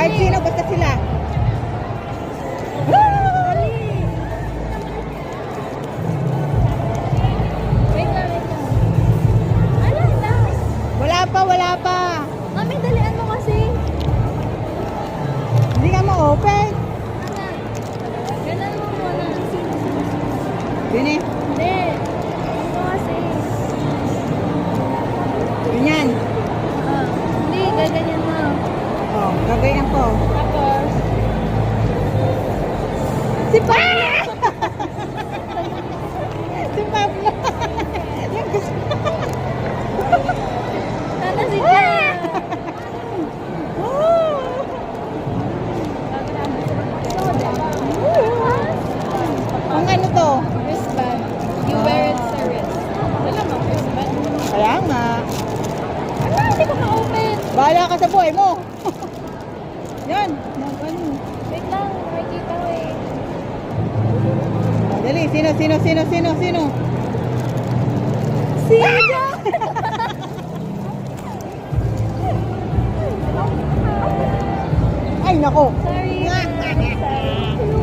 Kahit sino, basta sila. Wait lang, wait lang. Ano na? Wala pa, wala pa. Mami, dalian mo kasi. Hindi nga ma-open. Ganun mo muna. Yun eh. Hindi. Ano kasi? Ganyan. Hindi, gaganyan mo. Oh, gagayan ko. Tapos, Si Pablo! Si Pablo! Yung gusto. sana si Jen. Ang ano to? Wristband. You wear it sa wrist. Wala mo, wristband. Kaya nga. Ano, hindi ko ma-open. Bahala ka sa buhay mo. Yan. Ano? Wait lang, makikita ko eh. Dali, sino? Sino? Ay, nako. Sorry. Sorry.